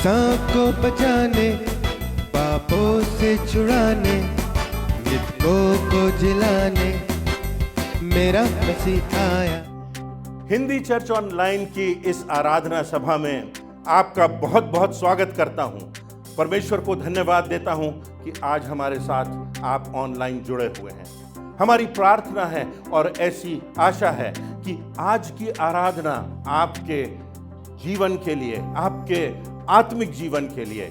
सांकों बचाने, पापों से छुड़ाने, मृतकों को जिलाने मेरा मसीह आया। हिंदी चर्च ऑनलाइन की इस आराधना सभा में आपका बहुत बहुत स्वागत करता हूं। परमेश्वर को धन्यवाद देता हूं कि आज हमारे साथ आप ऑनलाइन जुड़े हुए हैं। हमारी प्रार्थना है और ऐसी आशा है कि आज की आराधना आपके जीवन के लिए, आपके आत्मिक जीवन के लिए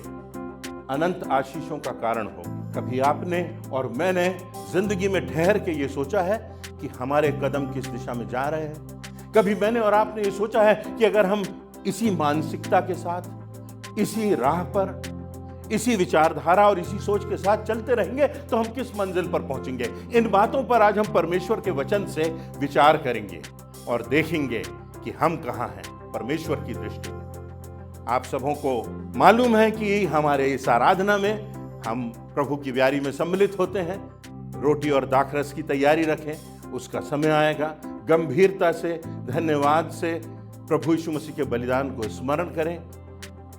अनंत आशीषों का कारण हो। कभी आपने और मैंने जिंदगी में ठहर के ये सोचा है कि हमारे कदम किस दिशा में जा रहे हैं? कभी मैंने और आपने ये सोचा है कि अगर हम इसी मानसिकता के साथ, इसी राह पर, इसी विचारधारा और इसी सोच के साथ चलते रहेंगे तो हम किस मंजिल पर पहुंचेंगे? इन बातों पर आज हम परमेश्वर के वचन से विचार करेंगे और देखेंगे कि हम कहां हैं परमेश्वर की दृष्टि में। आप सबों को मालूम है कि हमारे इस आराधना में हम प्रभु की ब्यारी में सम्मिलित होते हैं। रोटी और दाखरस की तैयारी रखें, उसका समय आएगा। गंभीरता से, धन्यवाद से प्रभु यीशु मसीह के बलिदान को स्मरण करें।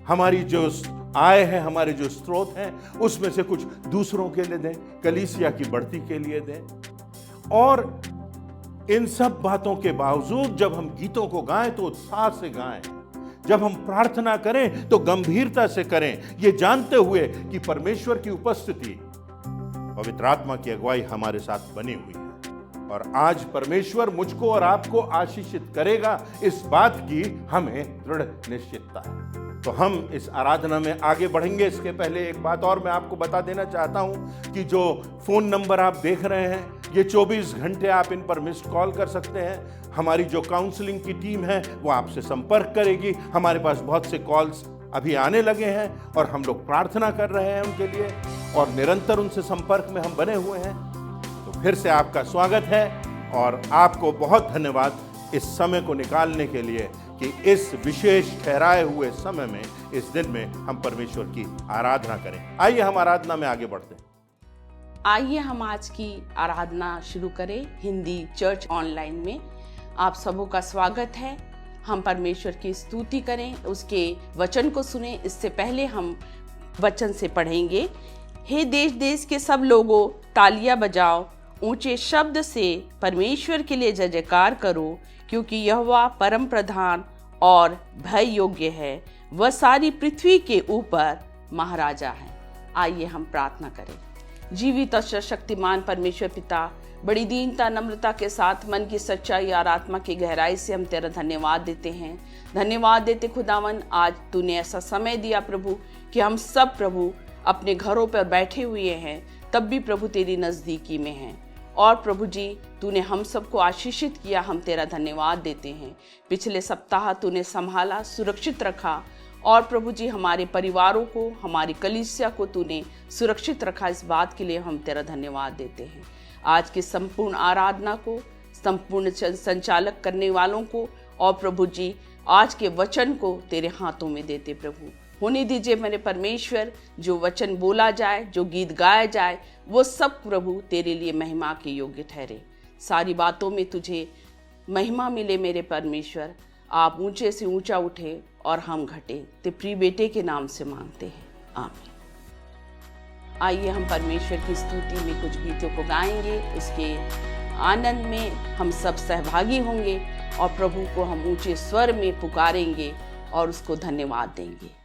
हमारी जो आय है, हमारे जो स्रोत हैं, उसमें से कुछ दूसरों के लिए दें, कलीसिया की बढ़ती के लिए दें। और इन सब बातों के बावजूद जब हम गीतों को गाएं तो उत्साह से गाएं। जब हम प्रार्थना करें तो गंभीरता से करें, ये जानते हुए कि परमेश्वर की उपस्थिति, पवित्र आत्मा की अगुवाई हमारे साथ बनी हुई है। और आज परमेश्वर मुझको और आपको आशीषित करेगा, इस बात की हमें दृढ़ निश्चितता है। तो हम इस आराधना में आगे बढ़ेंगे। इसके पहले एक बात और मैं आपको बता देना चाहता हूं कि जो फोन नंबर आप देख रहे हैं, ये 24 घंटे आप इन पर मिस्ड कॉल कर सकते हैं। हमारी जो काउंसलिंग की टीम है वो आपसे संपर्क करेगी। हमारे पास बहुत से कॉल्स अभी आने लगे हैं और हम लोग प्रार्थना कर रहे हैं उनके लिए और निरंतर उनसे संपर्क में हम बने हुए हैं। तो फिर से आपका स्वागत है और आपको बहुत धन्यवाद इस समय को निकालने के लिए कि इस विशेष ठहराए हुए समय में, इस दिन में हम परमेश्वर की आराधना करें। आइए हम आराधना में आगे बढ़ते हैं। आइए हम आज की आराधना शुरू करें हिंदी चर्च ऑनलाइन में। आप सबों का स्वागत है। हम परमेश्वर की स्तुति करें, उसके वचन को सुने। इससे पहले हम वचन से पढ़ेंगे। हे देश देश के सब लोगों, तालियां बजाओ, ऊंचे शब्द से परमेश्वर के लिए जय जयकार करो, क्योंकि यहोवा परम प्रधान और भय योग्य है। वह सारी पृथ्वी के ऊपर महाराजा है। आइए हम प्रार्थना करें। जीवित और शक्तिमान परमेश्वर पिता, बड़ी दीनता, नम्रता के साथ, मन की सच्चाई और आत्मा की गहराई से हम तेरा धन्यवाद देते हैं। धन्यवाद देते खुदावन, आज तूने ऐसा समय दिया प्रभु कि हम सब प्रभु अपने घरों पर बैठे हुए हैं, तब भी प्रभु तेरी नजदीकी में हैं। और प्रभु जी, तूने हम सबको आशीषित किया, हम तेरा धन्यवाद देते हैं। पिछले सप्ताह तूने संभाला, सुरक्षित रखा और प्रभु जी हमारे परिवारों को, हमारी कलीसिया को तूने सुरक्षित रखा। इस बात के लिए हम तेरा धन्यवाद देते हैं। आज की संपूर्ण आराधना को, संपूर्ण संचालक करने वालों को और प्रभु जी आज के वचन को तेरे हाथों में देते प्रभु। होने दीजिए मेरे परमेश्वर, जो वचन बोला जाए, जो गीत गाया जाए, वो सब प्रभु तेरे लिए महिमा के योग्य ठहरे। सारी बातों में तुझे महिमा मिले मेरे परमेश्वर। आप ऊंचे से ऊंचा उठे और हम घटे, ते प्रिय बेटे के नाम से मांगते हैं, आमीन। आइए हम परमेश्वर की स्तुति में कुछ गीतों को गाएंगे। उसके आनंद में हम सब सहभागी होंगे और प्रभु को हम ऊंचे स्वर में पुकारेंगे और उसको धन्यवाद देंगे।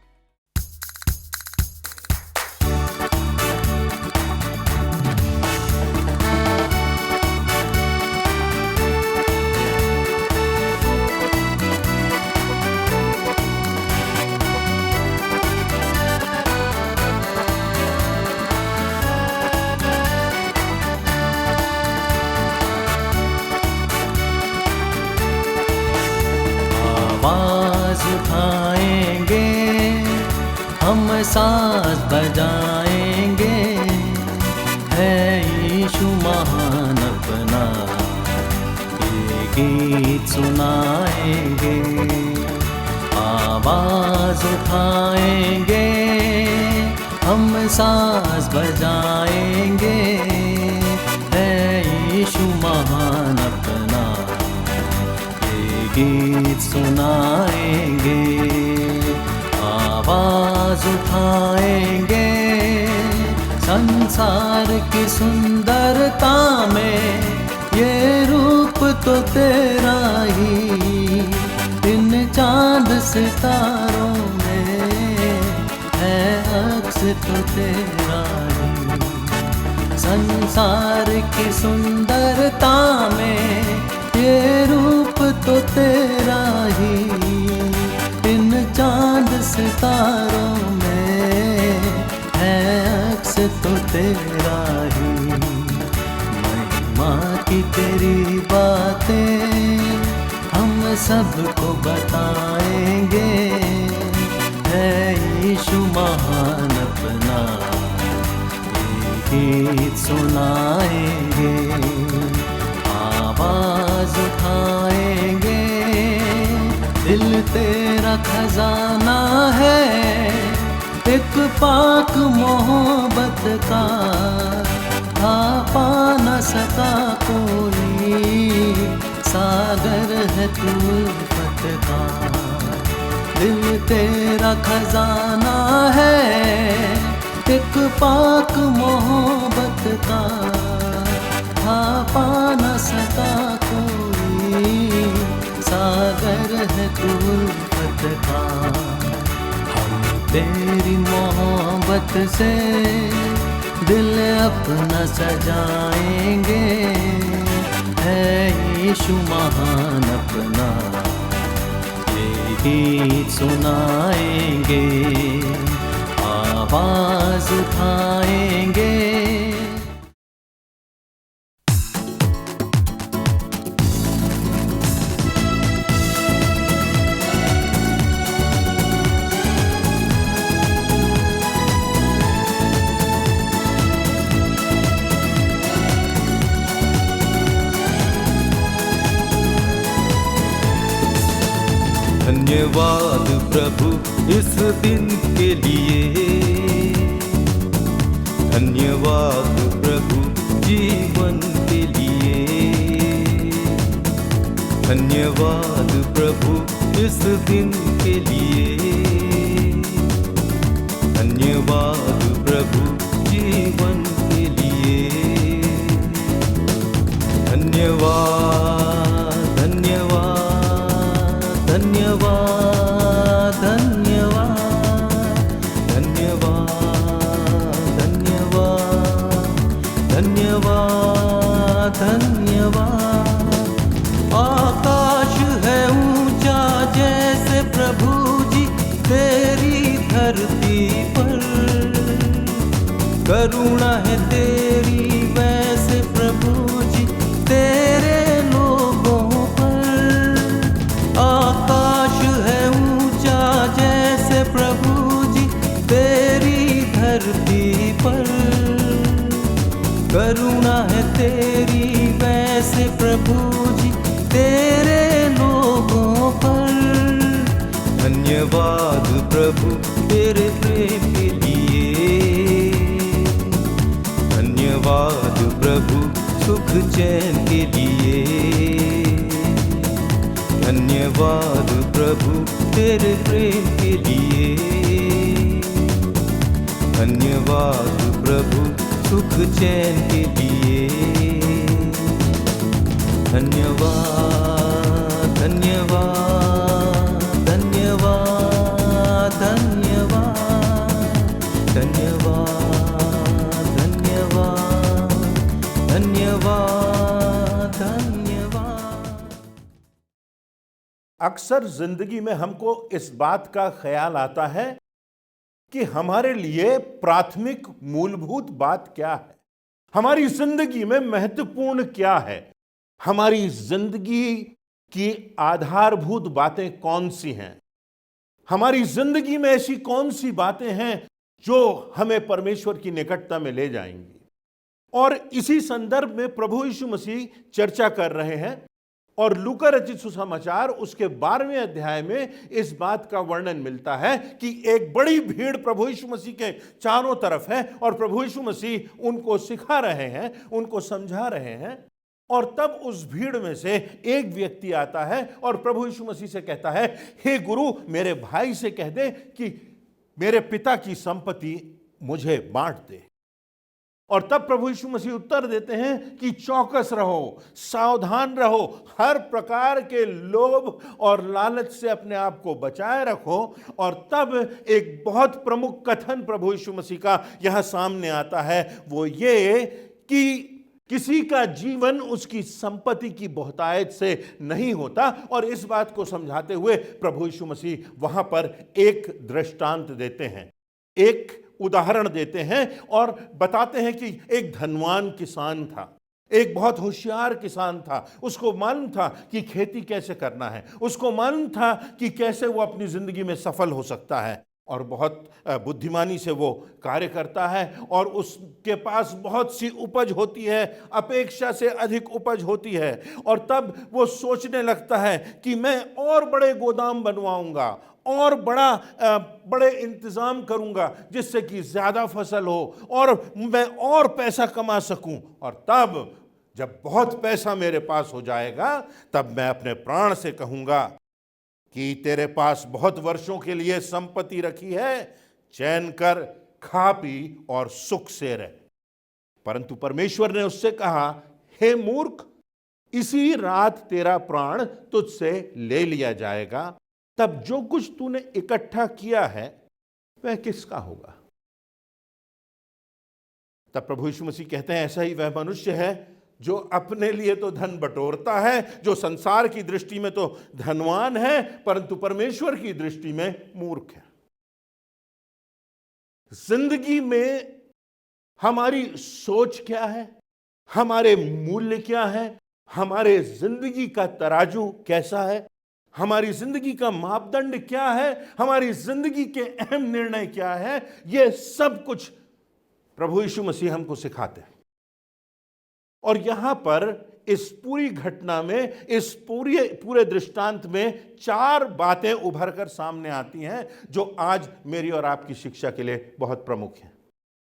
आवाज उठाएंगे, हम साज बजाएंगे, है यीशु महान अपना, ये गीत सुनाएंगे। आवाज उठाएंगे, हम साज बजाएंगे, है यीशु महान अपना, गीत सुनाएंगे। आवाज आवाज उठाएंगे, संसार की सुंदरता में ये रूप तो तेरा ही, इन चांद सितारों में है अक्स तो तेरा ही। संसार की सुंदरता में ये रूप तो तेरा ही, इन चांद सितारों में है अक्स तो तेरा ही। महिमा की तेरी बातें हम सबको बताएंगे, है यीशु महान अपना गीत सुनाएंगे। आवाज उठाएंगे, दिल तेरा खजाना है, एक पाक मोहब्बत का था पा न सका कोई, सागर है तू उल्फत का। दिल तेरा खजाना है, एक पाक मोहब्बत का था पा न सका कोई, सागर है तू उल्फत का। हम तेरी मोहब्बत से दिल अपना सजाएंगे, है यीशु महान अपना ये गीत सुनाएंगे। आवाज उठाएंगे। धन्यवाद प्रभु इस दिन के लिए, धन्यवाद प्रभु जीवन के लिए। धन्यवाद प्रभु इस दिन के लिए, धन्यवाद प्रभु जीवन के लिए। धन्यवाद धन्यवाद धन्यवाद धन्यवाद धन्यवाद धन्यवाद धन्यवाद धन्यवाद। आकाश है ऊंचा जैसे प्रभु जी तेरी धरती पर, करुणा है तेरी वैसे प्रभु जी तेरे लोगों पर। आकाश है ऊंचा जैसे प्रभु जी तेरी धरती पर, करुणा है तेरी वैसे प्रभु जी तेरे लोगों पर। धन्यवाद प्रभु तेरे प्रेम के लिए, धन्यवाद प्रभु सुख चैन के लिए। धन्यवाद प्रभु तेरे प्रेम के लिए, धन्यवाद प्रभु सुख चैन के लिए। धन्यवाद धन्यवाद धन्यवाद धन्यवाद धन्यवाद धन्यवाद धन्यवाद धन्यवाद। अक्सर जिंदगी में हमको इस बात का ख्याल आता है कि हमारे लिए प्राथमिक मूलभूत बात क्या है, हमारी जिंदगी में महत्वपूर्ण क्या है, हमारी जिंदगी की आधारभूत बातें कौन सी हैं, हमारी जिंदगी में ऐसी कौन सी बातें हैं जो हमें परमेश्वर की निकटता में ले जाएंगी। और इसी संदर्भ में प्रभु यीशु मसीह चर्चा कर रहे हैं और लूका रचित सुसमाचार उसके 12वें अध्याय में इस बात का वर्णन मिलता है कि एक बड़ी भीड़ प्रभु यीशु मसीह के चारों तरफ है और प्रभु यीशु मसीह उनको सिखा रहे हैं, उनको समझा रहे हैं। और तब उस भीड़ में से एक व्यक्ति आता है और प्रभु यीशु मसीह से कहता है, हे गुरु, मेरे भाई से कह दे कि मेरे पिता की संपत्ति मुझे बांट दे। और तब प्रभु यीशु मसीह उत्तर देते हैं कि चौकस रहो, सावधान रहो, हर प्रकार के लोभ और लालच से अपने आप को बचाए रखो। और तब एक बहुत प्रमुख कथन प्रभु यीशु मसीह का यहां सामने आता है, वो ये कि किसी का जीवन उसकी संपत्ति की बहुतायत से नहीं होता। और इस बात को समझाते हुए प्रभु यीशु मसीह वहां पर एक दृष्टांत देते हैं, एक उदाहरण देते हैं और बताते हैं कि एक धनवान किसान था, एक बहुत होशियार किसान था। उसको मालूम था कि खेती कैसे करना है, उसको मालूम था कि कैसे वो अपनी जिंदगी में सफल हो सकता है, और बहुत बुद्धिमानी से वो कार्य करता है। और उसके पास बहुत सी उपज होती है, अपेक्षा से अधिक उपज होती है। और तब वो सोचने लगता है कि मैं और बड़े गोदाम बनवाऊंगा और बड़े इंतजाम करूंगा जिससे कि ज्यादा फसल हो और मैं और पैसा कमा सकूं। और तब जब बहुत पैसा मेरे पास हो जाएगा तब मैं अपने प्राण से कहूंगा कि तेरे पास बहुत वर्षों के लिए संपत्ति रखी है, चैन कर, खा पी और सुख से रह। परंतु परमेश्वर ने उससे कहा, हे मूर्ख, इसी रात तेरा प्राण तुझसे ले लिया जाएगा, तब जो कुछ तूने इकट्ठा किया है वह किसका होगा। तब प्रभु यीशु मसीह कहते हैं, ऐसा ही वह मनुष्य है जो अपने लिए तो धन बटोरता है, जो संसार की दृष्टि में तो धनवान है परंतु परमेश्वर की दृष्टि में मूर्ख है। जिंदगी में हमारी सोच क्या है, हमारे मूल्य क्या है, हमारे जिंदगी का तराजू कैसा है, हमारी जिंदगी का मापदंड क्या है, हमारी जिंदगी के अहम निर्णय क्या है, यह सब कुछ प्रभु यीशु मसीह हमको सिखाते हैं। और यहां पर इस पूरी घटना में, इस पूरे दृष्टांत में 4 बातें उभर कर सामने आती हैं जो आज मेरी और आपकी शिक्षा के लिए बहुत प्रमुख हैं।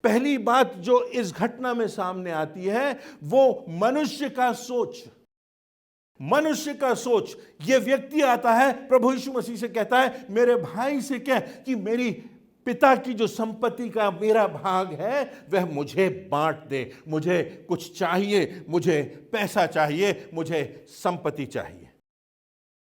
पहली बात जो इस घटना में सामने आती है वो मनुष्य का सोच। मनुष्य का सोच। यह व्यक्ति आता है, प्रभु यीशु मसीह से कहता है, मेरे भाई से कह कि मेरी पिता की जो संपत्ति का मेरा भाग है वह मुझे बांट दे। मुझे कुछ चाहिए, मुझे पैसा चाहिए, मुझे संपत्ति चाहिए।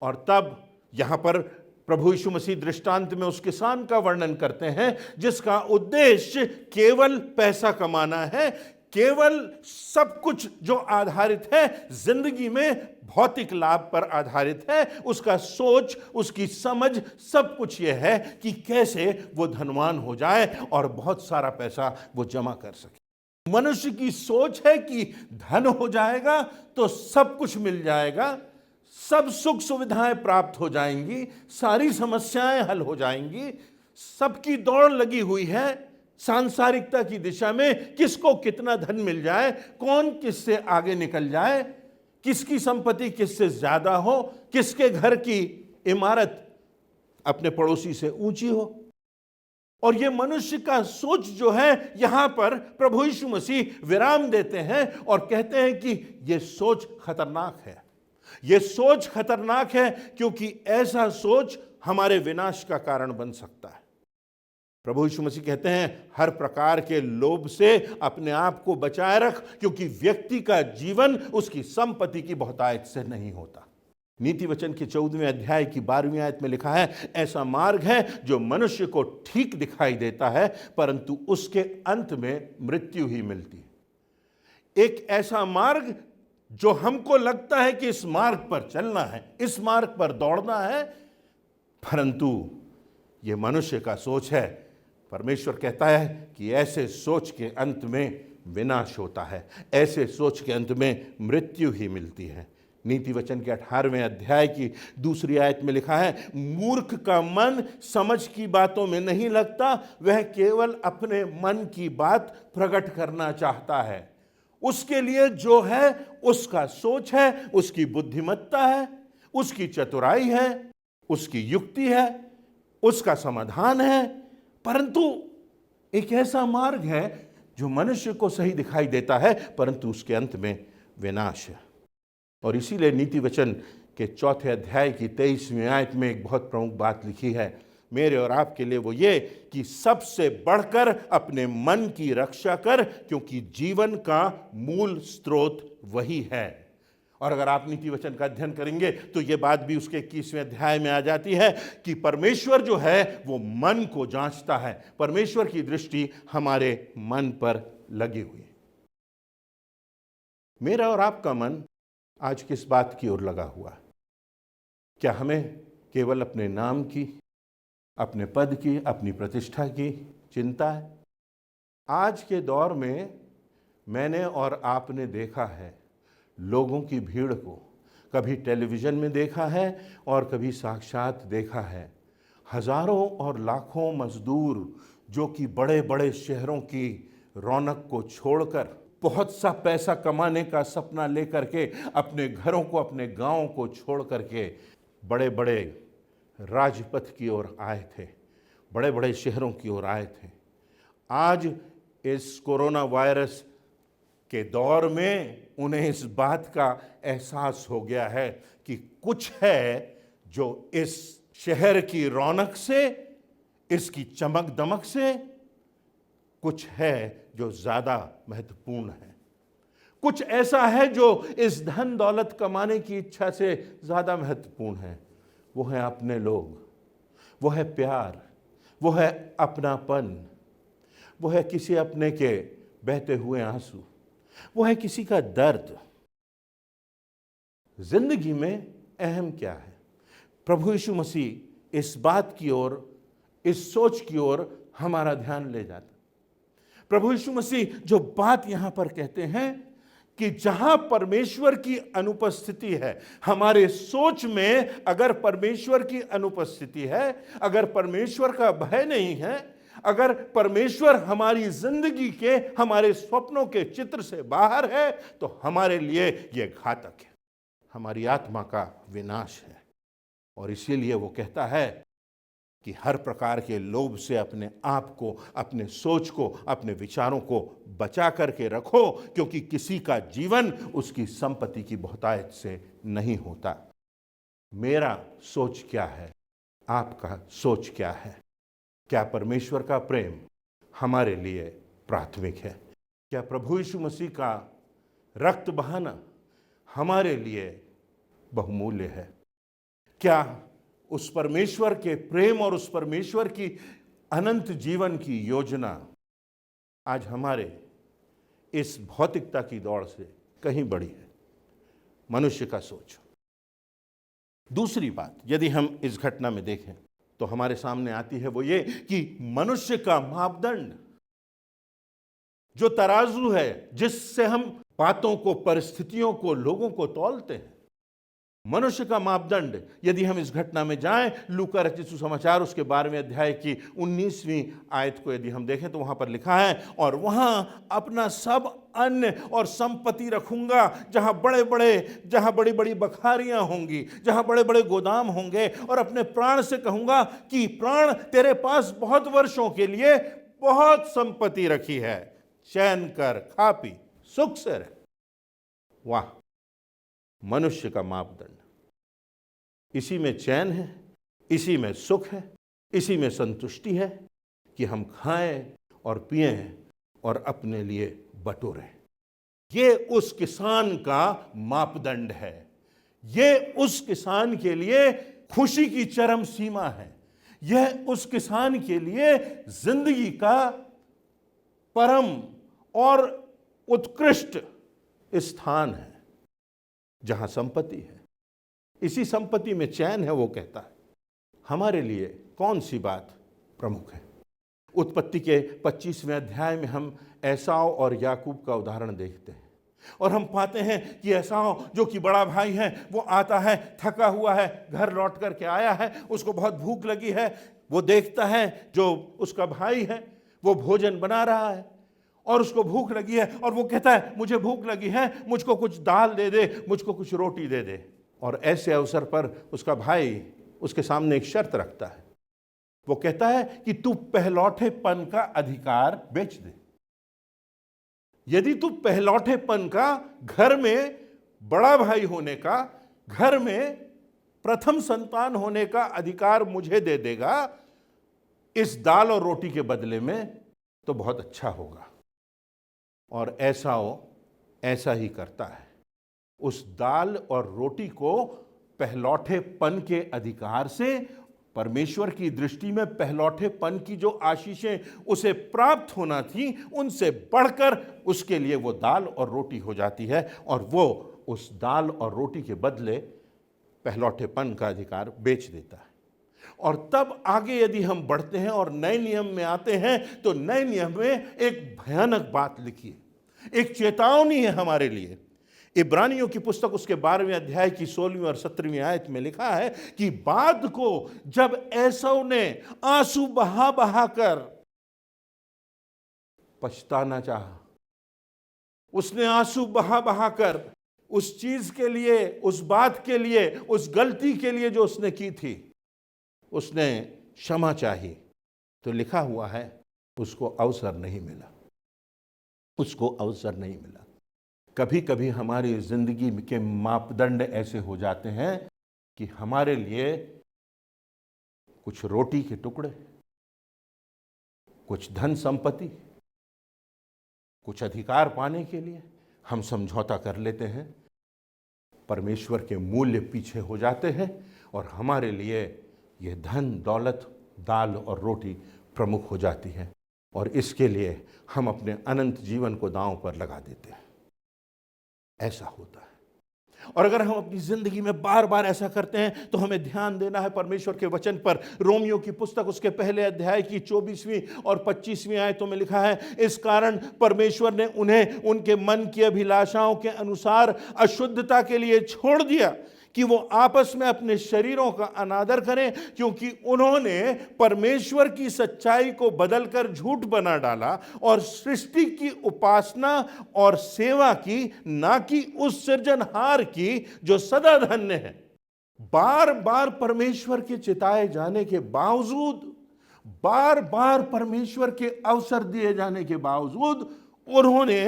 और तब यहां पर प्रभु यीशु मसीह दृष्टांत में उस किसान का वर्णन करते हैं जिसका उद्देश्य केवल पैसा कमाना है, केवल सब कुछ जो आधारित है जिंदगी में भौतिक लाभ पर आधारित है। उसका सोच, उसकी समझ, सब कुछ यह है कि कैसे वो धनवान हो जाए और बहुत सारा पैसा वो जमा कर सके। मनुष्य की सोच है कि धन हो जाएगा तो सब कुछ मिल जाएगा, सब सुख सुविधाएं प्राप्त हो जाएंगी, सारी समस्याएं हल हो जाएंगी। सबकी दौड़ लगी हुई है सांसारिकता की दिशा में, किसको कितना धन मिल जाए, कौन किससे आगे निकल जाए, किसकी संपत्ति किससे ज्यादा हो, किसके घर की इमारत अपने पड़ोसी से ऊंची हो। और ये मनुष्य का सोच जो है यहां पर प्रभु यीशु मसीह विराम देते हैं और कहते हैं कि यह सोच खतरनाक है। यह सोच खतरनाक है क्योंकि ऐसा सोच हमारे विनाश का कारण बन सकता है। प्रभु यीशु मसीह कहते हैं, हर प्रकार के लोभ से अपने आप को बचाए रख, क्योंकि व्यक्ति का जीवन उसकी संपत्ति की बहुतायत से नहीं होता। नीति वचन के 14वें अध्याय की 12वीं आयत में लिखा है, ऐसा मार्ग है जो मनुष्य को ठीक दिखाई देता है परंतु उसके अंत में मृत्यु ही मिलती है। एक ऐसा मार्ग जो हमको लगता है कि इस मार्ग पर चलना है, इस मार्ग पर दौड़ना है, परंतु यह मनुष्य का सोच है। परमेश्वर कहता है कि ऐसे सोच के अंत में विनाश होता है, ऐसे सोच के अंत में मृत्यु ही मिलती है। नीति वचन के 18वें अध्याय की 2री आयत में लिखा है, मूर्ख का मन समझ की बातों में नहीं लगता, वह केवल अपने मन की बात प्रकट करना चाहता है। उसके लिए जो है उसका सोच है, उसकी बुद्धिमत्ता है, उसकी चतुराई है, उसकी युक्ति है, उसका समाधान है, परंतु एक ऐसा मार्ग है जो मनुष्य को सही दिखाई देता है परंतु उसके अंत में विनाश है। और इसीलिए नीति वचन के 4थे अध्याय की 23वीं आयत में एक बहुत प्रमुख बात लिखी है। मेरे और आपके लिए वो ये कि सबसे बढ़कर अपने मन की रक्षा कर, क्योंकि जीवन का मूल स्रोत वही है। और अगर आप नीति वचन का अध्ययन करेंगे तो ये बात भी उसके 21वें अध्याय में आ जाती है कि परमेश्वर जो है वो मन को जांचता है। परमेश्वर की दृष्टि हमारे मन पर लगी हुई है। मेरा और आपका मन आज किस बात की ओर लगा हुआ है? क्या हमें केवल अपने नाम की, अपने पद की, अपनी प्रतिष्ठा की चिंता है? आज के दौर में मैंने और आपने देखा है लोगों की भीड़ को, कभी टेलीविज़न में देखा है और कभी साक्षात देखा है। हज़ारों और लाखों मजदूर जो कि बड़े बड़े शहरों की रौनक को छोड़कर बहुत सा पैसा कमाने का सपना लेकर के अपने घरों को, अपने गांवों को छोड़ करके बड़े बड़े राजपथ की ओर आए थे, बड़े बड़े शहरों की ओर आए थे। आज इस कोरोना वायरस के दौर में उन्हें इस बात का एहसास हो गया है कि कुछ है जो इस शहर की रौनक से, इसकी चमक दमक से, कुछ है जो ज़्यादा महत्वपूर्ण है। कुछ ऐसा है जो इस धन दौलत कमाने की इच्छा से ज़्यादा महत्वपूर्ण है। वो है अपने लोग, वो है प्यार, वो है अपनापन, वो है किसी अपने के बहते हुए आंसू, वो है किसी का दर्द। जिंदगी में अहम क्या है? प्रभु यीशु मसीह इस बात की ओर, इस सोच की ओर हमारा ध्यान ले जाता। प्रभु यीशु मसीह जो बात यहां पर कहते हैं कि जहां परमेश्वर की अनुपस्थिति है, हमारे सोच में अगर परमेश्वर की अनुपस्थिति है, अगर परमेश्वर का भय नहीं है, अगर परमेश्वर हमारी जिंदगी के, हमारे स्वप्नों के चित्र से बाहर है, तो हमारे लिए यह घातक है, हमारी आत्मा का विनाश है। और इसीलिए वो कहता है कि हर प्रकार के लोभ से अपने आप को, अपने सोच को, अपने विचारों को बचा करके रखो, क्योंकि किसी का जीवन उसकी संपत्ति की बहुतायत से नहीं होता। मेरा सोच क्या है? आपका सोच क्या है? क्या परमेश्वर का प्रेम हमारे लिए प्राथमिक है? क्या प्रभु यीशु मसीह का रक्त बहाना हमारे लिए बहुमूल्य है? क्या उस परमेश्वर के प्रेम और उस परमेश्वर की अनंत जीवन की योजना आज हमारे इस भौतिकता की दौड़ से कहीं बड़ी है? मनुष्य का सोच। दूसरी बात यदि हम इस घटना में देखें तो हमारे सामने आती है वो ये कि मनुष्य का मापदंड, जो तराजू है जिससे हम बातों को, परिस्थितियों को, लोगों को तौलते हैं, मनुष्य का मापदंड, यदि हम इस घटना में जाएं, लूका रचित सुसमाचार उसके 12वें अध्याय की 19वीं आयत को यदि हम देखें तो वहां पर लिखा है, और वहां अपना सब अन्न और संपत्ति रखूंगा, जहां बड़ी बड़ी बखारियां होंगी, जहां बड़े बड़े गोदाम होंगे, और अपने प्राण से कहूंगा कि प्राण, तेरे पास बहुत वर्षों के लिए बहुत संपत्ति रखी है, चैन कर, खा पी, सुख से रह। वाह, मनुष्य का मापदंड। इसी में चैन है, इसी में सुख है, इसी में संतुष्टि है कि हम खाएं और पिएं और अपने लिए बटोरें। ये उस किसान का मापदंड है। ये उस किसान के लिए खुशी की चरम सीमा है। यह उस किसान के लिए जिंदगी का परम और उत्कृष्ट स्थान है, जहां संपत्ति है। इसी संपत्ति में चैन है। वो कहता है हमारे लिए कौन सी बात प्रमुख है? उत्पत्ति के 25वें अध्याय में हम एसाव और याकूब का उदाहरण देखते हैं, और हम पाते हैं कि एसाव जो कि बड़ा भाई है, वो आता है, थका हुआ है, घर लौट करके आया है, उसको बहुत भूख लगी है। वो देखता है जो उसका भाई है वो भोजन बना रहा है और उसको भूख लगी है, और वो कहता है मुझे भूख लगी है, मुझको कुछ दाल दे दे, मुझको कुछ रोटी दे दे। और ऐसे अवसर पर उसका भाई उसके सामने एक शर्त रखता है। वो कहता है कि तू पहलौठेपन का अधिकार बेच दे। यदि तू पहलौठेपन का, घर में बड़ा भाई होने का, घर में प्रथम संतान होने का अधिकार मुझे दे देगा, इस दाल और रोटी के बदले में तो बहुत अच्छा होगा। और ऐसा ही करता है। उस दाल और रोटी को पहलौठेपन के अधिकार से, परमेश्वर की दृष्टि में पहलौठेपन की जो आशीषें उसे प्राप्त होना थी, उनसे बढ़कर उसके लिए वो दाल और रोटी हो जाती है, और वो उस दाल और रोटी के बदले पहलौठेपन का अधिकार बेच देता है। और तब आगे यदि हम बढ़ते हैं और नए नियम में आते हैं, तो नए नियम में एक भयानक बात लिखी है, एक चेतावनी है हमारे लिए। इब्रानियों की पुस्तक उसके 12वें अध्याय की 16वीं और 17वीं आयत में लिखा है कि बाद को जब एसाव ने आंसू बहा बहा कर पछताना चाहा, उसने आंसू बहा बहा कर उस चीज के लिए, उस बात के लिए, उस गलती के लिए जो उसने की थी, उसने क्षमा चाही, तो लिखा हुआ है उसको अवसर नहीं मिला, उसको अवसर नहीं मिला। कभी कभी हमारी जिंदगी के मापदंड ऐसे हो जाते हैं कि हमारे लिए कुछ रोटी के टुकड़े, कुछ धन संपत्ति, कुछ अधिकार पाने के लिए हम समझौता कर लेते हैं, परमेश्वर के मूल्य पीछे हो जाते हैं, और हमारे लिए ये धन दौलत, दाल और रोटी प्रमुख हो जाती है, और इसके लिए हम अपने अनंत जीवन को दांव पर लगा देते हैं। ऐसा होता है। और अगर हम अपनी जिंदगी में बार बार ऐसा करते हैं, तो हमें ध्यान देना है परमेश्वर के वचन पर। रोमियो की पुस्तक उसके पहले अध्याय की 24वीं और 25वीं आयतों में लिखा है, इस कारण परमेश्वर ने उन्हें उनके मन की अभिलाषाओं के अनुसार अशुद्धता के लिए छोड़ दिया कि वो आपस में अपने शरीरों का अनादर करें, क्योंकि उन्होंने परमेश्वर की सच्चाई को बदलकर झूठ बना डाला और सृष्टि की उपासना और सेवा की, ना कि उस सृजनहार की जो सदा धन्य है। बार बार परमेश्वर के चिताए जाने के बावजूद, बार बार परमेश्वर के अवसर दिए जाने के बावजूद उन्होंने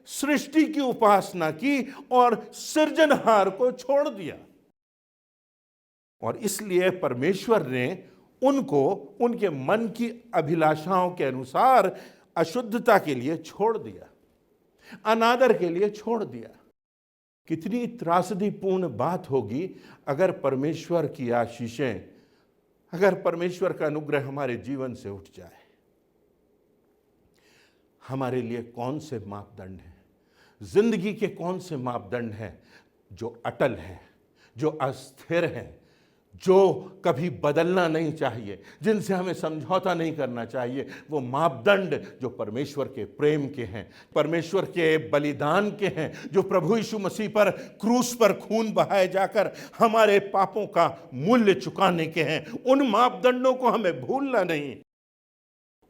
सृष्टि की उपासना की और सृजनहार को छोड़ दिया। और इसलिए परमेश्वर ने उनको उनके मन की अभिलाषाओं के अनुसार अशुद्धता के लिए छोड़ दिया, अनादर के लिए छोड़ दिया। कितनी त्रासदीपूर्ण बात होगी अगर परमेश्वर की आशीषें, अगर परमेश्वर का अनुग्रह हमारे जीवन से उठ जाए। हमारे लिए कौन से मापदंड हैं, जिंदगी के कौन से मापदंड हैं जो अटल हैं, जो अस्थिर हैं, जो कभी बदलना नहीं चाहिए, जिनसे हमें समझौता नहीं करना चाहिए? वो मापदंड जो परमेश्वर के प्रेम के हैं, परमेश्वर के बलिदान के हैं, जो प्रभु यीशु मसीह पर क्रूस पर खून बहाए जाकर हमारे पापों का मूल्य चुकाने के हैं। उन मापदंडों को हमें भूलना नहीं,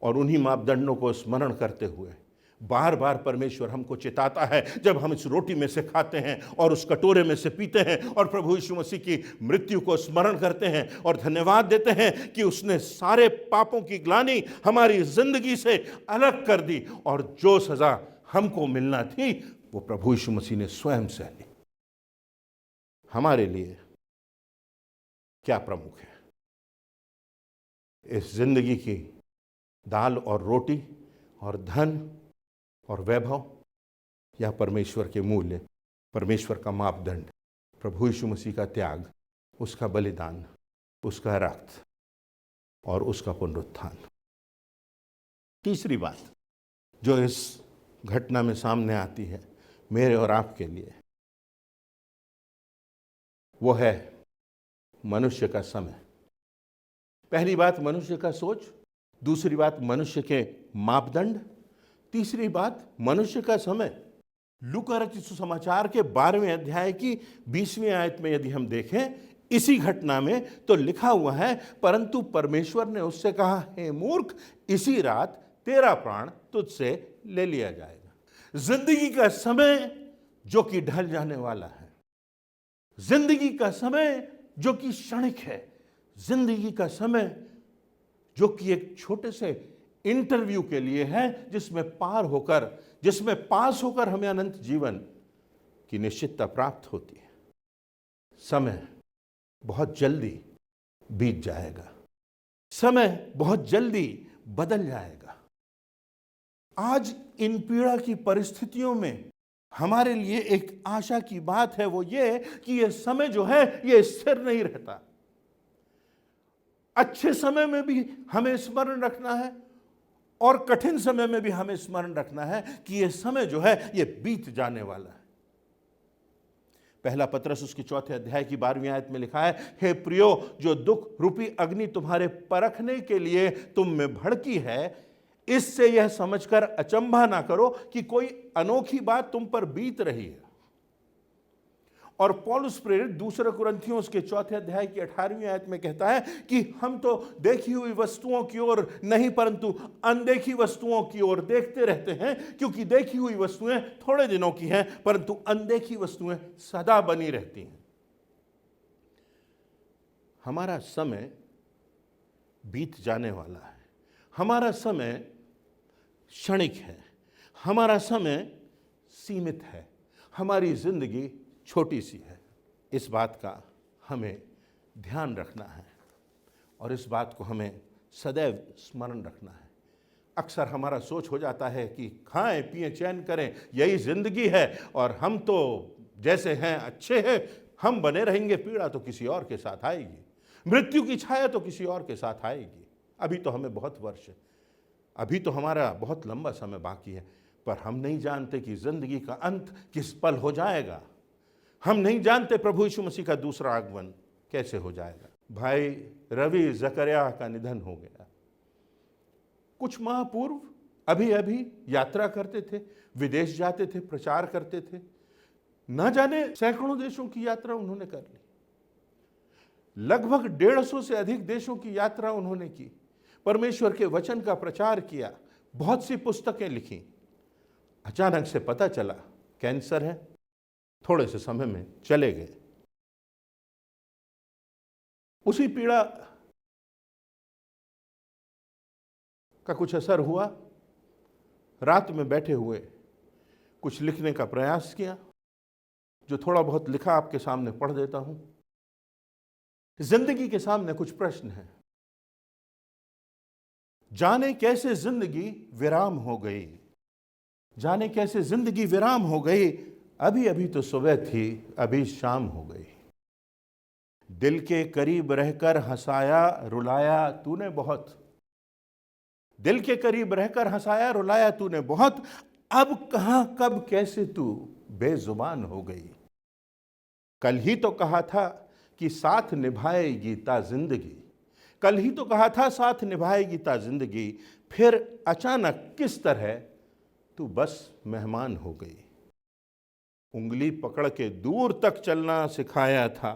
और उन्हीं मापदंडों को स्मरण करते हुए बार बार परमेश्वर हमको चिताता है, जब हम इस रोटी में से खाते हैं और उस कटोरे में से पीते हैं और प्रभु यीशु मसीह की मृत्यु को स्मरण करते हैं और धन्यवाद देते हैं कि उसने सारे पापों की ग्लानि हमारी जिंदगी से अलग कर दी, और जो सजा हमको मिलना थी वो प्रभु यीशु मसीह ने स्वयं सह ली। हमारे लिए क्या प्रमुख है? इस जिंदगी की दाल और रोटी और धन और वैभव, या परमेश्वर के मूल्य, परमेश्वर का मापदंड, प्रभु यीशु मसीह का त्याग, उसका बलिदान, उसका रक्त और उसका पुनरुत्थान? तीसरी बात जो इस घटना में सामने आती है मेरे और आपके लिए, वो है मनुष्य का समय। पहली बात मनुष्य का सोच, दूसरी बात मनुष्य के मापदंड, तीसरी बात मनुष्य का समय। लूका रचित सुसमाचार के 12वें अध्याय की 20वीं आयत में यदि हम देखें इसी घटना में, तो लिखा हुआ है, परंतु परमेश्वर ने उससे कहा, हे मूर्ख, इसी रात तेरा प्राण तुझसे ले लिया जाएगा। जिंदगी का समय जो कि ढल जाने वाला है, जिंदगी का समय जो कि क्षणिक है, जिंदगी का समय जो कि एक छोटे से इंटरव्यू के लिए है, जिसमें पास होकर हमें अनंत जीवन की निश्चितता प्राप्त होती है। समय बहुत जल्दी बीत जाएगा, समय बहुत जल्दी बदल जाएगा। आज इन पीड़ा की परिस्थितियों में हमारे लिए एक आशा की बात है, वो ये कि ये समय जो है ये स्थिर नहीं रहता। अच्छे समय में भी हमें स्मरण रखना है और कठिन समय में भी हमें स्मरण रखना है कि ये समय जो है ये बीत जाने वाला है। पहला पत्रस उसके 4 अध्याय की 12वीं आयत में लिखा है, हे प्रियो, जो दुख रूपी अग्नि तुम्हारे परखने के लिए तुम में भड़की है, इससे यह समझकर अचंभा ना करो कि कोई अनोखी बात तुम पर बीत रही है। और पौलुस प्रेरित दूसरे कुरिन्थियों उसके 4 अध्याय की 18वीं आयत में कहता है कि हम तो देखी हुई वस्तुओं की ओर नहीं परंतु अनदेखी वस्तुओं की ओर देखते रहते हैं, क्योंकि देखी हुई वस्तुएं थोड़े दिनों की हैं परंतु अनदेखी वस्तुएं सदा बनी रहती हैं। हमारा समय बीत जाने वाला है, हमारा समय क्षणिक है, हमारा समय सीमित है, हमारी जिंदगी छोटी सी है। इस बात का हमें ध्यान रखना है और इस बात को हमें सदैव स्मरण रखना है। अक्सर हमारा सोच हो जाता है कि खाएं पिएं चैन करें, यही जिंदगी है और हम तो जैसे हैं अच्छे हैं, हम बने रहेंगे, पीड़ा तो किसी और के साथ आएगी, मृत्यु की छाया तो किसी और के साथ आएगी। अभी तो हमें बहुत वर्ष है, अभी तो हमारा बहुत लंबा समय बाकी है, पर हम नहीं जानते कि जिंदगी का अंत किस पल हो जाएगा। हम नहीं जानते प्रभु यीशु मसीह का दूसरा आगमन कैसे हो जाएगा। भाई रवि जकरिया का निधन हो गया। कुछ माह पूर्व अभी अभी यात्रा करते थे, विदेश जाते थे, प्रचार करते थे, न जाने सैकड़ों देशों की यात्रा उन्होंने कर ली। लगभग 150 से अधिक देशों की यात्रा उन्होंने की, परमेश्वर के वचन का प्रचार किया, बहुत सी पुस्तकें लिखी। अचानक से पता चला कैंसर है, थोड़े से समय में चले गए। उसी पीड़ा का कुछ असर हुआ। रात में बैठे हुए कुछ लिखने का प्रयास किया, जो थोड़ा बहुत लिखा आपके सामने पढ़ देता हूं। जिंदगी के सामने कुछ प्रश्न हैं। जाने कैसे जिंदगी विराम हो गई, जाने कैसे जिंदगी विराम हो गई, अभी अभी तो सुबह थी, अभी शाम हो गई। दिल के करीब रहकर हंसाया रुलाया तूने बहुत, दिल के करीब रहकर हंसाया रुलाया तूने बहुत, अब कहां कब कैसे तू बेजुबान हो गई। कल ही तो कहा था कि साथ निभाएगी ता जिंदगी, कल ही तो कहा था साथ निभाएगी ता जिंदगी, फिर अचानक किस तरह तू बस मेहमान हो गई। उंगली पकड़ के दूर तक चलना सिखाया था,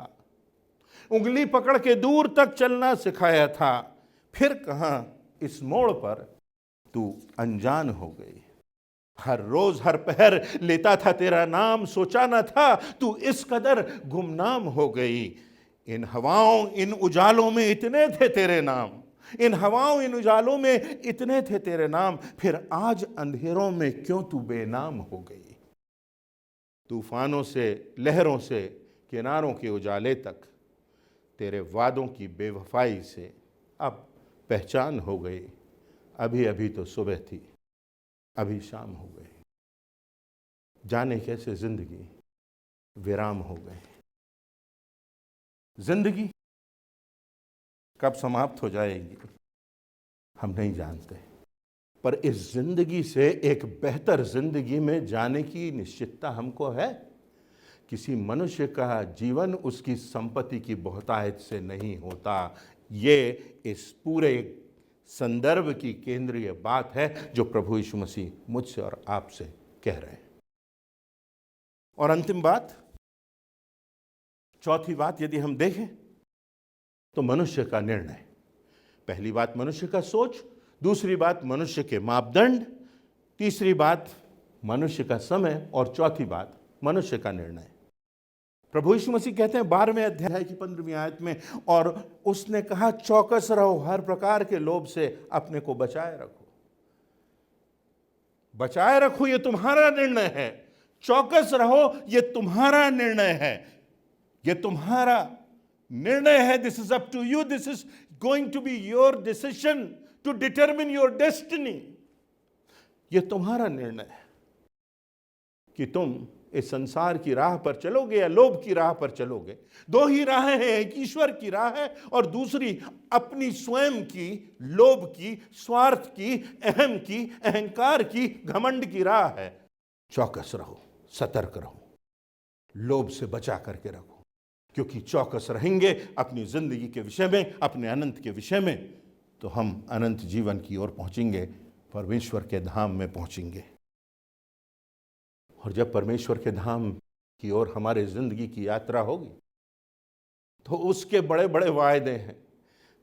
उंगली पकड़ के दूर तक चलना सिखाया था, फिर कहां इस मोड़ पर तू अनजान हो गई। हर रोज हर पहर लेता था तेरा नाम, सोचा न था तू इस कदर गुमनाम हो गई। इन हवाओं इन उजालों में इतने थे तेरे नाम, इन हवाओं इन उजालों में इतने थे तेरे नाम, फिर आज अंधेरों में क्यों तू बेनाम हो गई। तूफानों से लहरों से किनारों के उजाले तक, तेरे वादों की बेवफाई से अब पहचान हो गई। अभी अभी तो सुबह थी, अभी शाम हो गई। जाने कैसे जिंदगी विराम हो गई। जिंदगी कब समाप्त हो जाएगी हम नहीं जानते, पर इस जिंदगी से एक बेहतर जिंदगी में जाने की निश्चितता हमको है। किसी मनुष्य का जीवन उसकी संपत्ति की बहुतायत से नहीं होता। ये इस पूरे संदर्भ की केंद्रीय बात है जो प्रभु यीशु मसीह मुझसे और आपसे कह रहे हैं। और अंतिम बात, चौथी बात यदि हम देखें तो मनुष्य का निर्णय। पहली बात मनुष्य का सोच, दूसरी बात मनुष्य के मापदंड, तीसरी बात मनुष्य का समय और चौथी बात मनुष्य का निर्णय। प्रभु यीशु मसीह कहते हैं 12वें अध्याय की 15वीं आयत में, और उसने कहा चौकस रहो, हर प्रकार के लोभ से अपने को बचाए रखो। बचाए रखो ये तुम्हारा निर्णय है, चौकस रहो ये तुम्हारा निर्णय है, ये तुम्हारा निर्णय है, this is up to you, this is going to be your decision to determine your destiny. यह तुम्हारा निर्णय है कि तुम इस संसार की राह पर चलोगे या लोभ की राह पर चलोगे। दो ही राहें हैं, एक ईश्वर की राह है और दूसरी अपनी स्वयं की, लोभ की, स्वार्थ की, अहम की, अहंकार की, घमंड की राह है। चौकस रहो, सतर्क रहो, लोभ से बचा करके रखो, क्योंकि चौकस रहेंगे अपनी जिंदगी के विषय में, अपने अनंत के विषय में, तो हम अनंत जीवन की ओर पहुंचेंगे, परमेश्वर के धाम में पहुंचेंगे। और जब परमेश्वर के धाम की ओर हमारे जिंदगी की यात्रा होगी तो उसके बड़े बड़े वायदे हैं,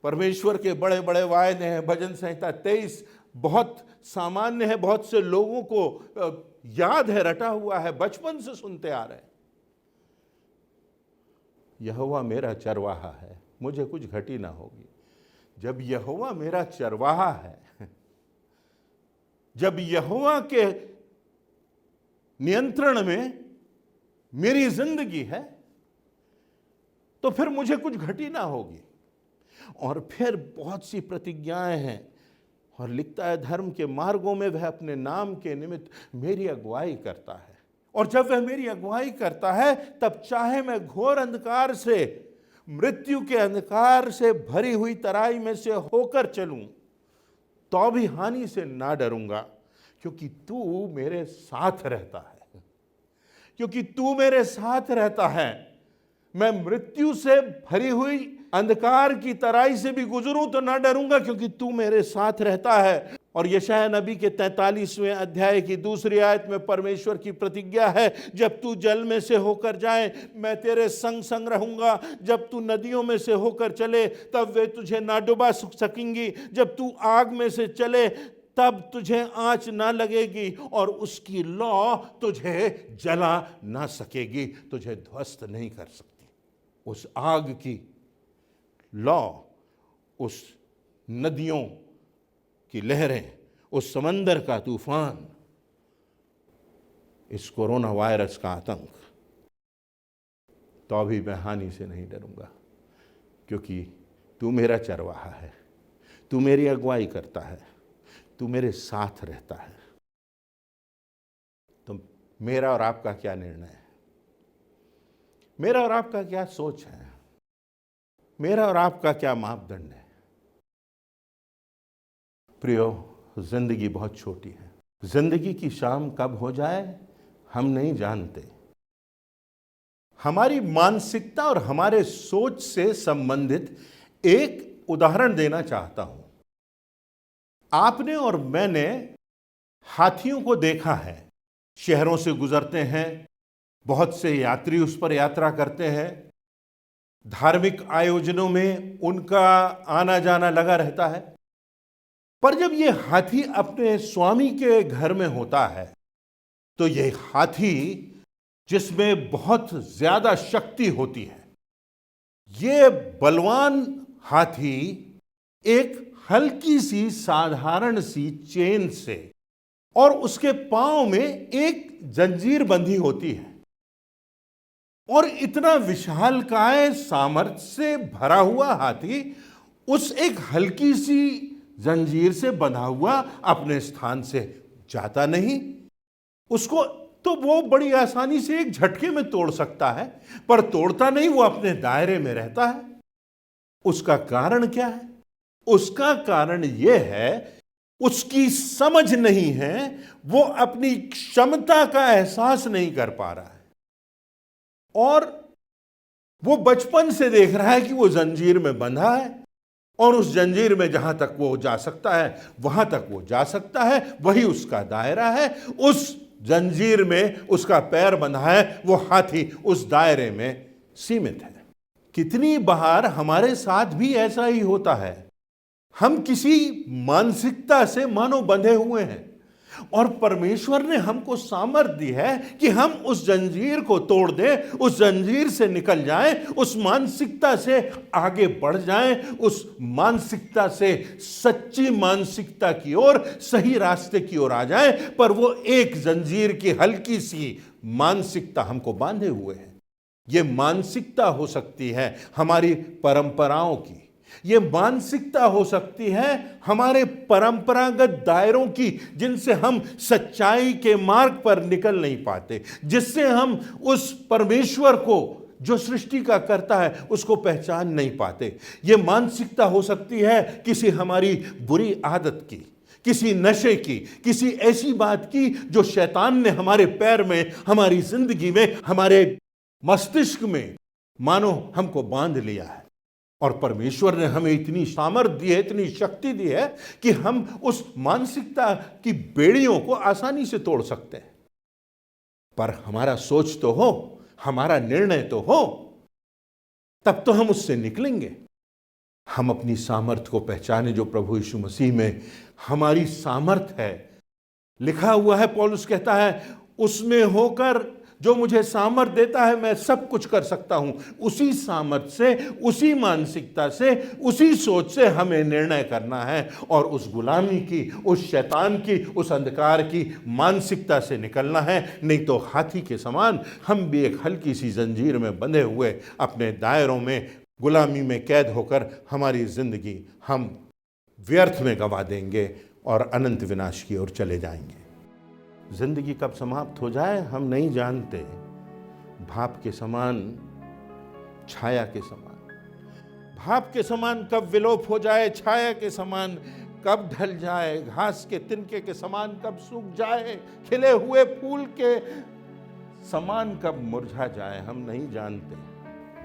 परमेश्वर के बड़े बड़े वायदे हैं। भजन संहिता 23 बहुत सामान्य है, बहुत से लोगों को याद है, रटा हुआ है, बचपन से सुनते आ रहे हैं। यहोवा मेरा चरवाहा है, मुझे कुछ घटी ना होगी। जब यहोवा मेरा चरवाहा है, जब यहोवा के नियंत्रण में मेरी जिंदगी है, तो फिर मुझे कुछ घटी ना होगी। और फिर बहुत सी प्रतिज्ञाएं हैं, और लिखता है धर्म के मार्गों में वह अपने नाम के निमित्त मेरी अगुवाई करता है। और जब वह मेरी अगुवाई करता है, तब चाहे मैं घोर अंधकार से, मृत्यु के अंधकार से भरी हुई तराई में से होकर चलूं, तो भी हानि से ना डरूंगा, क्योंकि तू मेरे साथ रहता है। क्योंकि तू मेरे साथ रहता है, मैं मृत्यु से भरी हुई अंधकार की तराई से भी गुजरूं तो ना डरूंगा, क्योंकि तू मेरे साथ रहता है। और यशायाह नबी के 43वें अध्याय की दूसरी आयत में परमेश्वर की प्रतिज्ञा है, जब तू जल में से होकर जाए मैं तेरे संग संग रहूंगा, जब तू नदियों में से होकर चले तब वे तुझे ना डुबा सकेंगी, जब तू आग में से चले तब तुझे आंच ना लगेगी, और उसकी लौ तुझे जला ना सकेगी, तुझे ध्वस्त नहीं कर सकती। उस आग की लौ, उस नदियों की लहरें, उस समंदर का तूफान, इस कोरोना वायरस का आतंक, तो भी मैं हानि से नहीं डरूंगा, क्योंकि तू मेरा चरवाहा है, तू मेरी अगुवाई करता है, तू मेरे साथ रहता है। तो मेरा और आपका क्या निर्णय है? मेरा और आपका क्या सोच है? मेरा और आपका क्या मापदंड है? प्रियो, जिंदगी बहुत छोटी है। जिंदगी की शाम कब हो जाए हम नहीं जानते। हमारी मानसिकता और हमारे सोच से संबंधित एक उदाहरण देना चाहता हूं। आपने और मैंने हाथियों को देखा है, शहरों से गुजरते हैं, बहुत से यात्री उस पर यात्रा करते हैं, धार्मिक आयोजनों में उनका आना जाना लगा रहता है। पर जब ये हाथी अपने स्वामी के घर में होता है, तो ये हाथी जिसमें बहुत ज्यादा शक्ति होती है, ये बलवान हाथी एक हल्की सी साधारण सी चेन से, और उसके पांव में एक जंजीर बंधी होती है, और इतना विशालकाय सामर्थ्य से भरा हुआ हाथी उस एक हल्की सी जंजीर से बंधा हुआ अपने स्थान से जाता नहीं। उसको तो वो बड़ी आसानी से एक झटके में तोड़ सकता है, पर तोड़ता नहीं, वो अपने दायरे में रहता है। उसका कारण क्या है? उसका कारण यह है, उसकी समझ नहीं है, वो अपनी क्षमता का एहसास नहीं कर पा रहा है, और वो बचपन से देख रहा है कि वो जंजीर में बंधा है, और उस जंजीर में जहां तक वो जा सकता है वहां तक वो जा सकता है, वही उसका दायरा है। उस जंजीर में उसका पैर बंधा है, वो हाथी उस दायरे में सीमित है। कितनी बार हमारे साथ भी ऐसा ही होता है। हम किसी मानसिकता से मानो बंधे हुए हैं, और परमेश्वर ने हमको सामर्थ्य दी है कि हम उस जंजीर को तोड़ दें, उस जंजीर से निकल जाएं, उस मानसिकता से आगे बढ़ जाएं, उस मानसिकता से सच्ची मानसिकता की ओर, सही रास्ते की ओर आ जाएं। पर वो एक जंजीर की हल्की सी मानसिकता हमको बांधे हुए है। ये मानसिकता हो सकती है हमारी परंपराओं की, ये मानसिकता हो सकती है हमारे परंपरागत दायरों की, जिनसे हम सच्चाई के मार्ग पर निकल नहीं पाते, जिससे हम उस परमेश्वर को जो सृष्टि का करता है उसको पहचान नहीं पाते। ये मानसिकता हो सकती है किसी हमारी बुरी आदत की, किसी नशे की, किसी ऐसी बात की जो शैतान ने हमारे पैर में, हमारी जिंदगी में, हमारे मस्तिष्क में मानो हमको बांध लिया है। और परमेश्वर ने हमें इतनी सामर्थ्य दी है, इतनी शक्ति दी है कि हम उस मानसिकता की बेड़ियों को आसानी से तोड़ सकते हैं। पर हमारा सोच तो हो, हमारा निर्णय तो हो, तब तो हम उससे निकलेंगे। हम अपनी सामर्थ्य को पहचाने जो प्रभु यीशु मसीह में हमारी सामर्थ्य है। लिखा हुआ है, पौलुस कहता है, उसमें होकर जो मुझे सामर्थ्य देता है मैं सब कुछ कर सकता हूं। उसी सामर्थ्य से, उसी मानसिकता से, उसी सोच से हमें निर्णय करना है और उस गुलामी की, उस शैतान की, उस अंधकार की मानसिकता से निकलना है। नहीं तो हाथी के समान हम भी एक हल्की सी जंजीर में बंधे हुए अपने दायरों में, गुलामी में कैद होकर हमारी जिंदगी हम व्यर्थ में गंवा देंगे और अनंत विनाश की ओर चले जाएंगे। जिंदगी कब समाप्त हो जाए हम नहीं जानते। भाप के समान, छाया के समान, भाप के समान कब विलोप हो जाए, छाया के समान कब ढल जाए, घास के तिनके के समान कब सूख जाए, खिले हुए फूल के समान कब मुरझा जाए, हम नहीं जानते,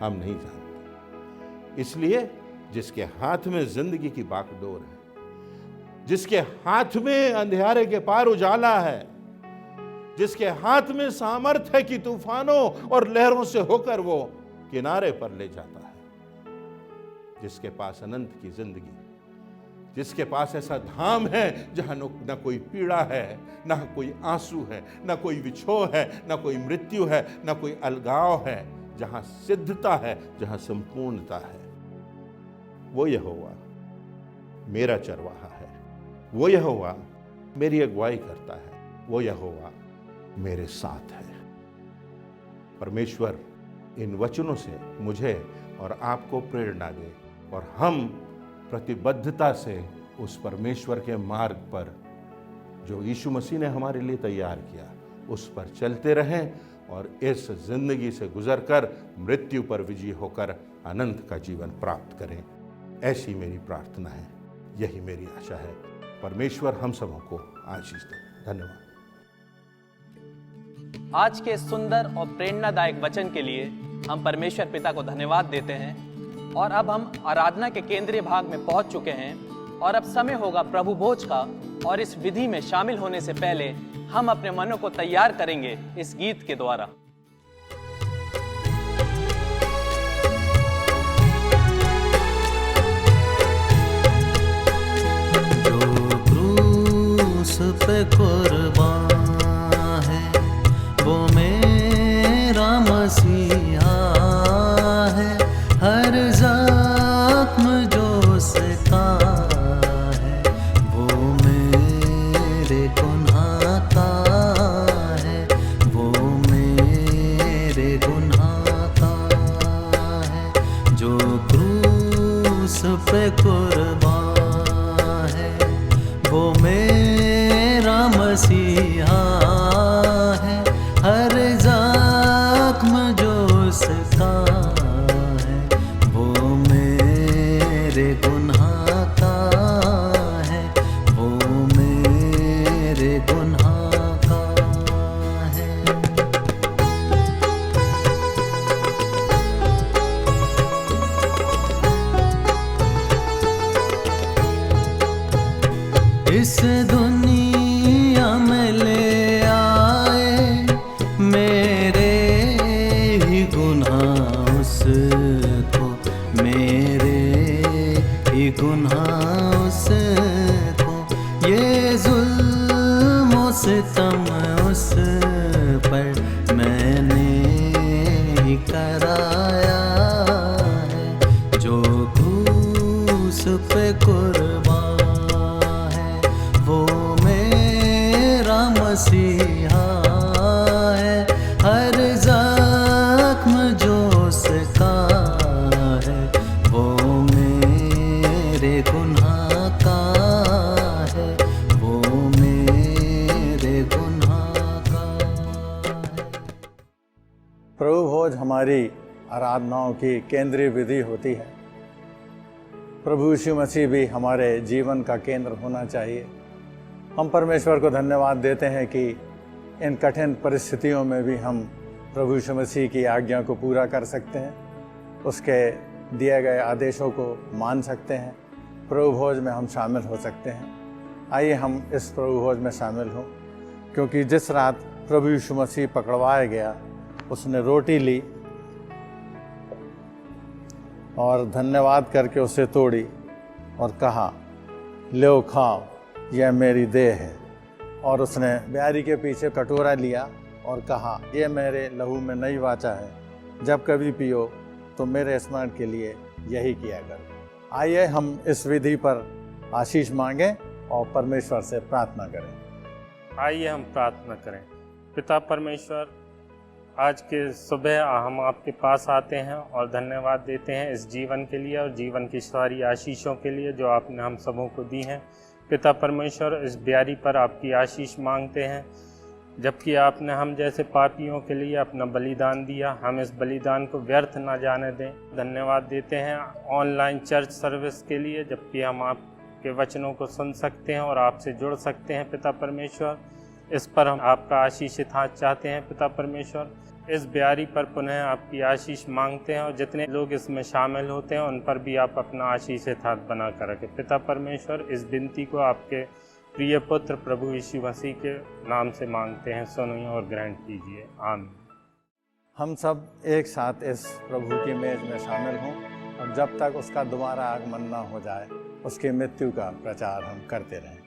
हम नहीं जानते। इसलिए जिसके हाथ में जिंदगी की बागडोर है, जिसके हाथ में अंधियारे के पार उजाला है, जिसके हाथ में सामर्थ है कि तूफानों और लहरों से होकर वो किनारे पर ले जाता है, जिसके पास अनंत की जिंदगी, जिसके पास ऐसा धाम है जहां न कोई पीड़ा है, न कोई आंसू है, न कोई विछोह है, न कोई मृत्यु है, न कोई अलगाव है, जहां सिद्धता है, जहां संपूर्णता है, वो यहोवा मेरा चरवाहा है, वो यहोवा मेरी अगुवाई करता है, वो यहोवा मेरे साथ है। परमेश्वर इन वचनों से मुझे और आपको प्रेरणा दे और हम प्रतिबद्धता से उस परमेश्वर के मार्ग पर जो यीशु मसीह ने हमारे लिए तैयार किया उस पर चलते रहें और इस जिंदगी से गुजरकर मृत्यु पर विजयी होकर अनंत का जीवन प्राप्त करें। ऐसी मेरी प्रार्थना है, यही मेरी आशा है। परमेश्वर हम सबों को आशीष दे। धन्यवाद। आज के सुंदर और प्रेरणादायक वचन के लिए हम परमेश्वर पिता को धन्यवाद देते हैं। और अब हम आराधना के केंद्रीय भाग में पहुंच चुके हैं और अब समय होगा प्रभु भोज का। और इस विधि में शामिल होने से पहले हम अपने मनों को तैयार करेंगे इस गीत के द्वारा। जो क्रूस पे कुर्बान है वो मेरा मसीहा है। हर जख्म जो उसका है वो मेरे गुनाह का है, वो मेरे गुनाह का है। जो क्रूस पे कुर्बान है वो मेरा मसीहा है। हर जख्म जो उसका है वो मेरे गुनाह का है, वो मेरे गुनाह का है। इस दुनिया में ले आए मेरे ही गुनाह उसको, मेरे ही गुनाह उसको। ये जुल्म सितम उस पर मैंने ही कराया है। जो क्रूस पे कुर्बान वो मेरा मसीहा है। हर जख्म जो प्रभु भोज हमारी आराधनाओं की केंद्रीय विधि होती है। प्रभु यीशु मसीह भी हमारे जीवन का केंद्र होना चाहिए। हम परमेश्वर को धन्यवाद देते हैं कि इन कठिन परिस्थितियों में भी हम प्रभु यीशु मसीह की आज्ञा को पूरा कर सकते हैं, उसके दिए गए आदेशों को मान सकते हैं, प्रभु भोज में हम शामिल हो सकते हैं। आइए हम इस प्रभु भोज में शामिल हों, क्योंकि जिस रात प्रभु यीशु मसीह पकड़वाया गया, उसने रोटी ली और धन्यवाद करके उसे तोड़ी और कहा, लो खाओ, यह मेरी देह है। और उसने ब्यारी के पीछे कटोरा लिया और कहा, यह मेरे लहू में नई वाचा है, जब कभी पियो तो मेरे स्मरण के लिए यही किया करो। आइए हम इस विधि पर आशीष मांगें और परमेश्वर से प्रार्थना करें। आइए हम प्रार्थना करें। पिता परमेश्वर, आज के सुबह हम आपके पास आते हैं और धन्यवाद देते हैं इस जीवन के लिए और जीवन की सारी आशीषों के लिए जो आपने हम सबों को दी हैं। पिता परमेश्वर, इस ब्यारी पर आपकी आशीष मांगते हैं, जबकि आपने हम जैसे पापियों के लिए अपना बलिदान दिया, हम इस बलिदान को व्यर्थ ना जाने दें। धन्यवाद देते हैं ऑनलाइन चर्च सर्विस के लिए, जबकि हम आपके वचनों को सुन सकते हैं और आपसे जुड़ सकते हैं। पिता परमेश्वर, इस पर हम आपका आशीषित हाथ चाहते हैं। पिता परमेश्वर, इस ब्यारी पर पुनः आपकी आशीष मांगते हैं और जितने लोग इसमें शामिल होते हैं उन पर भी आप अपना आशीषित हाथ बना कर रखें। पिता परमेश्वर, इस विनती को आपके प्रिय पुत्र प्रभु यीशु मसीह के नाम से मांगते हैं, सुनिए और ग्रहण कीजिए। आमीन। हम सब एक साथ इस प्रभु की मेज में शामिल हों और जब तक उसका दोबारा आगमन ना हो जाए, उसकी मृत्यु का प्रचार हम करते रहें।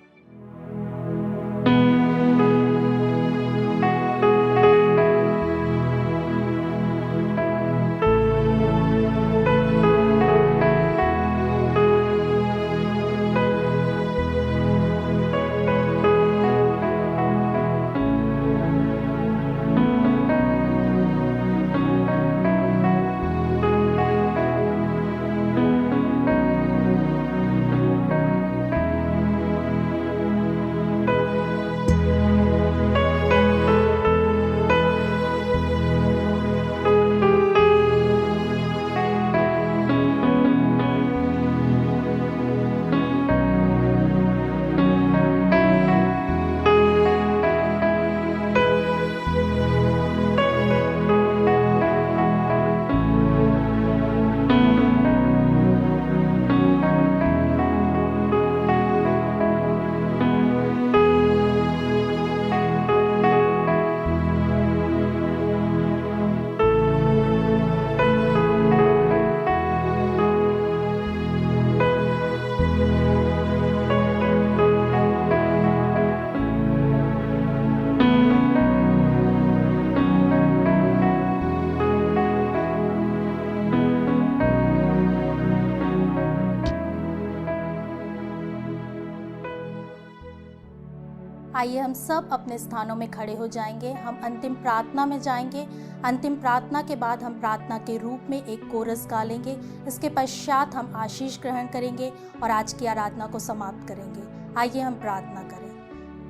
आइए हम सब अपने स्थानों में खड़े हो जाएंगे। हम अंतिम प्रार्थना में जाएंगे। अंतिम प्रार्थना के बाद हम प्रार्थना के रूप में एक कोरस गा लेंगे। इसके पश्चात हम आशीष ग्रहण करेंगे और आज की आराधना को समाप्त करेंगे। आइए हम प्रार्थना करें।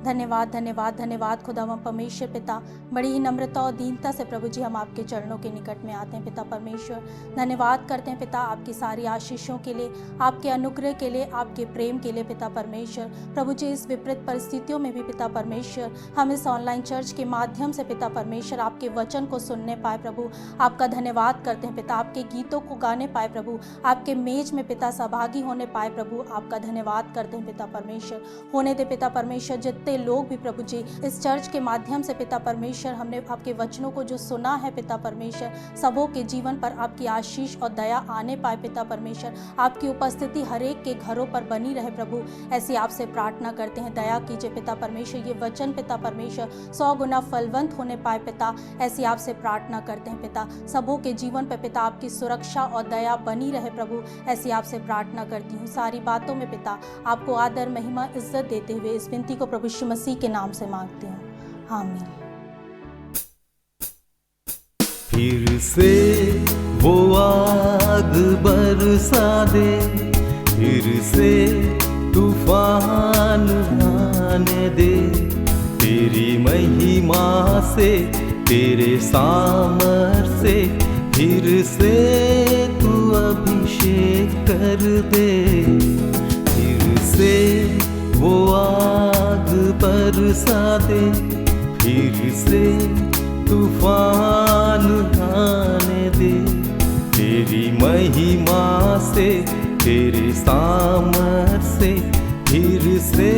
धन्यवाद धन्यवाद धन्यवाद खुदावं परमेश्वर पिता, बड़ी ही नम्रता और दीनता से प्रभु जी हम आपके चरणों के निकट में आते हैं। पिता परमेश्वर, धन्यवाद करते हैं पिता आपकी सारी आशीषों के लिए, आपके अनुग्रह के लिए, आपके प्रेम के लिए। पिता परमेश्वर, प्रभु जी इस विपरीत परिस्थितियों में भी पिता परमेश्वर हम इस ऑनलाइन चर्च के माध्यम से पिता परमेश्वर आपके वचन को सुनने पाए। प्रभु आपका धन्यवाद करते हैं पिता, आपके गीतों को गाने पाए प्रभु, आपके मेज में पिता सहभागी होने पाए प्रभु, आपका धन्यवाद करते हैं पिता परमेश्वर। होने दे पिता परमेश्वर जितने लोग भी प्रभु जी इस चर्च के माध्यम से पिता परमेश्वर हमने आपके वचनों को जो सुना है पिता परमेश्वर, सबों के जीवन पर आपकी आशीष और दया आने पाए पिता परमेश्वर। आपकी उपस्थिति हर एक के घरों पर बनी रहे प्रभु, ऐसी आपसे प्रार्थना करते हैं। दया कीजिए पिता परमेश्वर, ये वचन पिता परमेश्वर 100 गुना फलवंत होने पाए पिता, ऐसी आपसे प्रार्थना करते हैं पिता। सबों के जीवन पर पिता आपकी सुरक्षा और दया बनी रहे प्रभु, ऐसी आपसे प्रार्थना करती हूँ। सारी बातों में पिता आपको आदर महिमा इज्जत देते हुए इस विनती को प्रभु यीशु मसीह के नाम से मांगती हूँ, आमीन। फिर से वो आग बरसा दे, फिर से तूफान आने दे, तेरी महिमा से तेरे सामर्थ्य कर दे, फिर से वो आग बरसा दे, फिर से तूफान आने दे। तेरी महिमा से, तेरे सामर्थ से, फिर से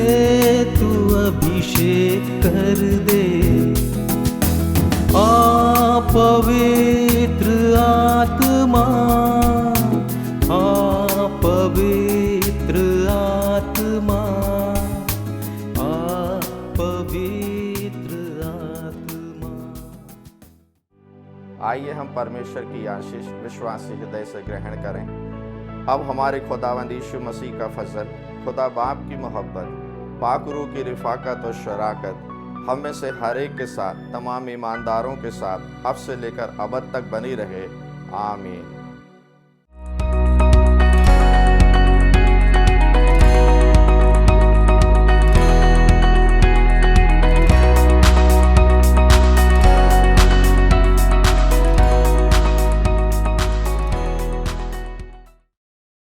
तू अभिषेक कर दे। आ पवित्र आत्मा, आ पवित्र आत्मा, आ पवित्र आत्मा। आइए हम परमेश्वर की आशीष विश्वासी हृदय से ग्रहण करें। अब हमारे खुदावंद यीशु मसीह का फजल, खुदा बाप की मोहब्बत, पाक रूह की रिफाकत और शराकत हम में से हर एक के साथ, तमाम ईमानदारों के साथ अब से लेकर अबद तक बनी रहे। आमीन।